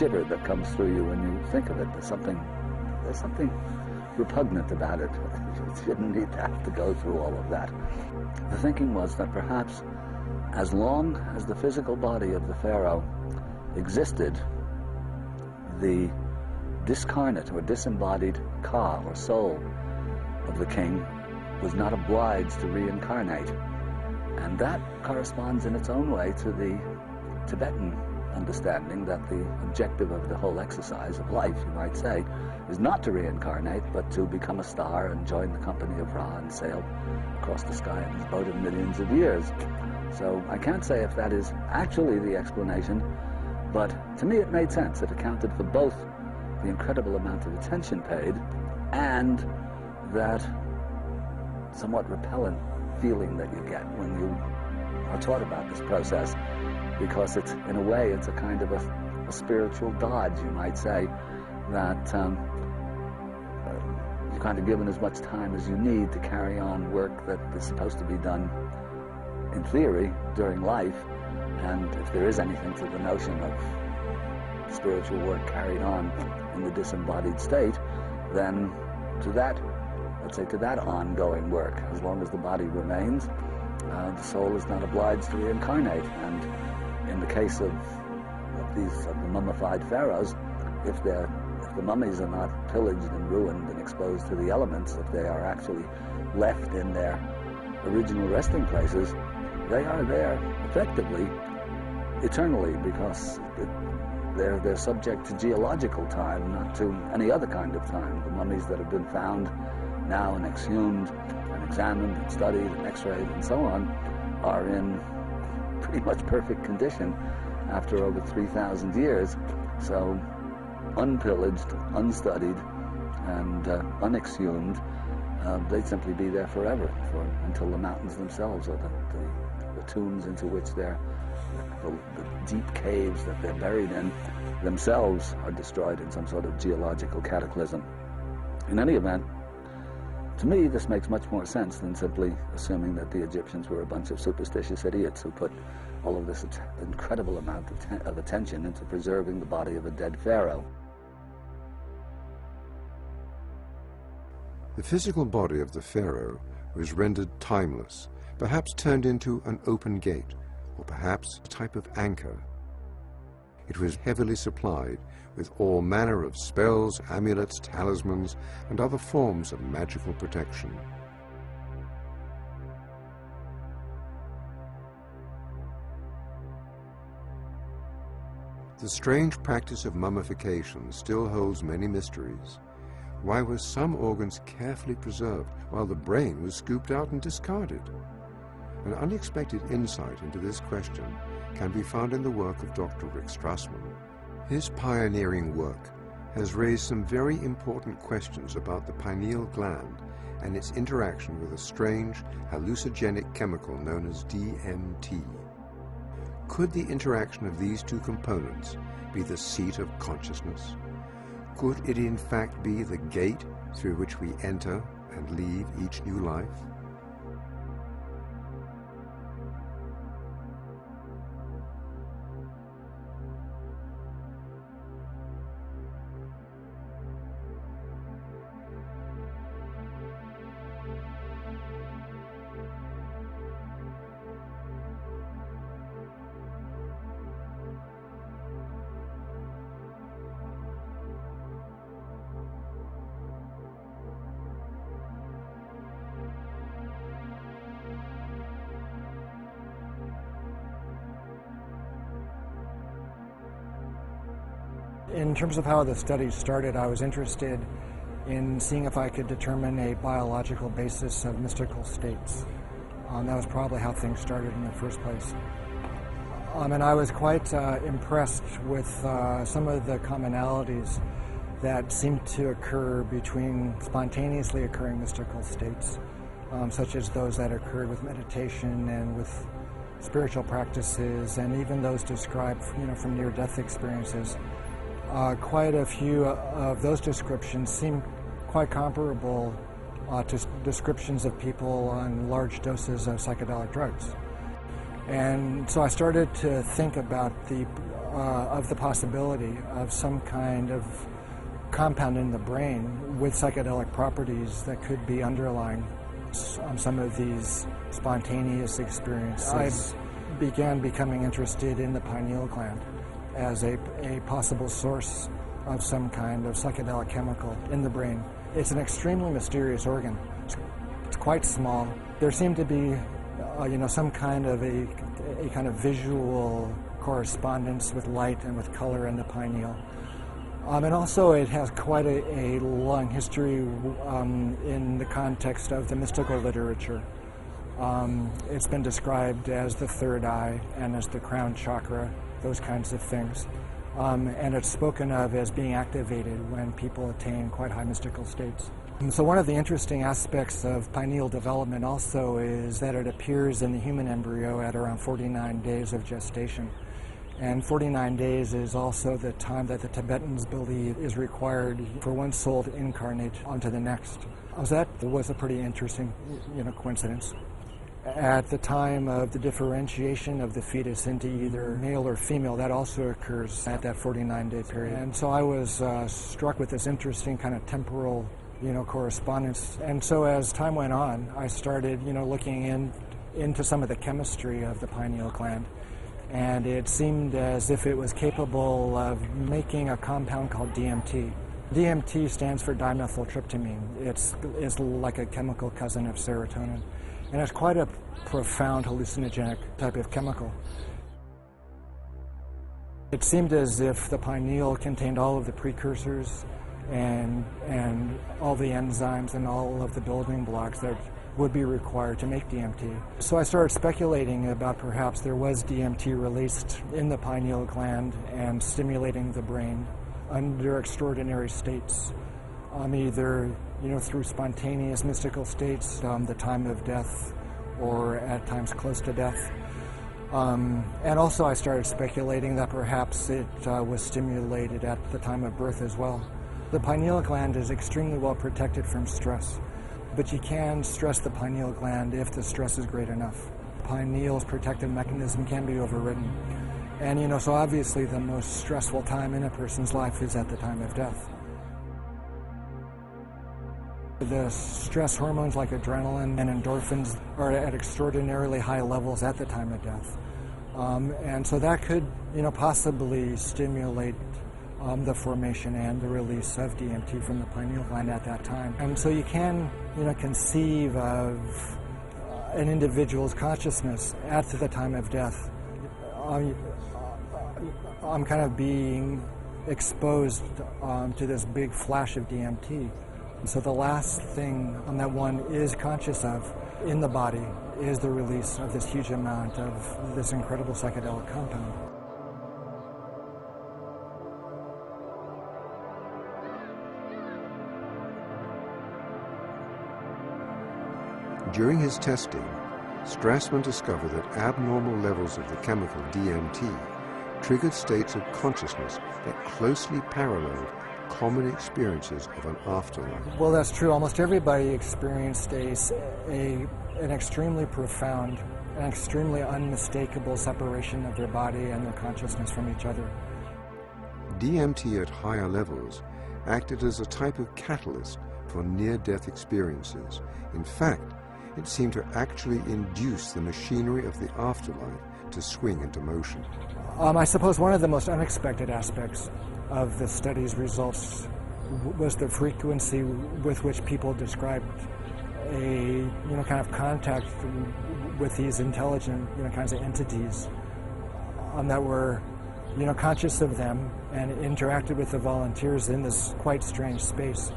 shiver that comes through you when you think of it. There's something repugnant about it. You shouldn't need to have to go through all of that. The thinking was that perhaps as long as the physical body of the pharaoh existed, the discarnate or disembodied ka, or soul, of the king was not obliged to reincarnate. And that corresponds in its own way to the Tibetan understanding that the objective of the whole exercise of life, you might say, is not to reincarnate, but to become a star and join the company of Ra and sail across the sky in his boat of millions of years. So I can't say if that is actually the explanation, but to me it made sense. It accounted for both the incredible amount of attention paid and that somewhat repellent feeling that you get when you are taught about this process, because it's, in a way, it's a kind of a spiritual dodge, you might say, that you're kind of given as much time as you need to carry on work that is supposed to be done, in theory, during life. And if there is anything to the notion of spiritual work carried on in the disembodied state, then to that, let's say, to that ongoing work, as long as the body remains, the soul is not obliged to reincarnate. And in the case of the mummified pharaohs, if the mummies are not pillaged and ruined and exposed to the elements, if they are actually left in their original resting places, they are there effectively eternally, because they're subject to geological time, not to any other kind of time. The mummies that have been found now and exhumed and examined and studied and x-rayed and so on are in pretty much perfect condition after over 3,000 years. So unpillaged, unstudied, and unexhumed, they'd simply be there forever, until the mountains themselves, or the tombs into which the deep caves that they're buried in themselves are destroyed in some sort of geological cataclysm. In any event, to me, this makes much more sense than simply assuming that the Egyptians were a bunch of superstitious idiots who put all of this incredible amount of attention into preserving the body of a dead pharaoh. The physical body of the pharaoh was rendered timeless, perhaps turned into an open gate, or perhaps a type of anchor. It was heavily supplied with all manner of spells, amulets, talismans, and other forms of magical protection. The strange practice of mummification still holds many mysteries. Why were some organs carefully preserved while the brain was scooped out and discarded? An unexpected insight into this question can be found in the work of Dr. Rick Strassman. His pioneering work has raised some very important questions about the pineal gland and its interaction with a strange hallucinogenic chemical known as DMT. Could the interaction of these two components be the seat of consciousness? Could it in fact be the gate through which we enter and leave each new life? In terms of how the study started, I was interested in seeing if I could determine a biological basis of mystical states. That was probably how things started in the first place. And I was quite impressed with some of the commonalities that seemed to occur between spontaneously occurring mystical states, such as those that occurred with meditation and with spiritual practices, and even those described, from near-death experiences. Quite a few of those descriptions seem quite comparable to descriptions of people on large doses of psychedelic drugs. And so I started to think about the of the possibility of some kind of compound in the brain with psychedelic properties that could be underlying some of these spontaneous experiences. I began becoming interested in the pineal gland as a possible source of some kind of psychedelic chemical in the brain. It's an extremely mysterious organ. It's quite small. There seemed to be, some kind of a kind of visual correspondence with light and with color in the pineal. And also it has quite a long history in the context of the mystical literature. It's been described as the third eye and as the crown chakra, those kinds of things. And it's spoken of as being activated when people attain quite high mystical states. So one of the interesting aspects of pineal development also is that it appears in the human embryo at around 49 days of gestation. And 49 days is also the time that the Tibetans believe is required for one soul to incarnate onto the next. So that was a pretty interesting, coincidence. At the time of the differentiation of the fetus into either male or female, that also occurs at that 49-day period. And so I was struck with this interesting kind of temporal, correspondence. And so as time went on, I started, looking into some of the chemistry of the pineal gland. And it seemed as if it was capable of making a compound called DMT. DMT stands for dimethyltryptamine. It's like a chemical cousin of serotonin. And it's quite a profound hallucinogenic type of chemical. It seemed as if the pineal contained all of the precursors and all the enzymes and all of the building blocks that would be required to make DMT. So I started speculating about perhaps there was DMT released in the pineal gland and stimulating the brain under extraordinary states, either through spontaneous mystical states, the time of death, or at times close to death. And also I started speculating that perhaps it was stimulated at the time of birth as well. The pineal gland is extremely well protected from stress, but you can stress the pineal gland if the stress is great enough. Pineal's protective mechanism can be overridden. And so obviously the most stressful time in a person's life is at the time of death. The stress hormones like adrenaline and endorphins are at extraordinarily high levels at the time of death. And so that could, possibly stimulate the formation and the release of DMT from the pineal gland at that time. And so you can, conceive of an individual's consciousness at the time of death. I'm kind of being exposed to this big flash of DMT. So the last thing that one is conscious of in the body is the release of this huge amount of this incredible psychedelic compound. During his testing, Strassman discovered that abnormal levels of the chemical DMT triggered states of consciousness that closely paralleled common experiences of an afterlife. Well, that's true. Almost everybody experienced an extremely profound and extremely unmistakable separation of their body and their consciousness from each other. DMT at higher levels acted as a type of catalyst for near-death experiences. In fact, it seemed to actually induce the machinery of the afterlife to swing into motion. I suppose one of the most unexpected aspects of the study's results was the frequency with which people described a kind of contact with these intelligent kinds of entities that were conscious of them and interacted with the volunteers in this quite strange space.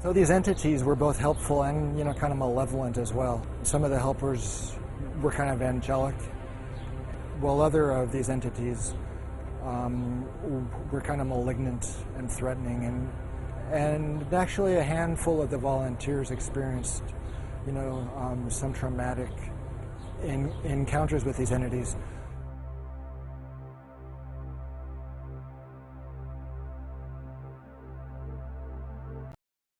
So these entities were both helpful and, kind of malevolent as well. Some of the helpers were kind of angelic, while other of these entities were kind of malignant and threatening. And actually a handful of the volunteers experienced, some traumatic encounters with these entities.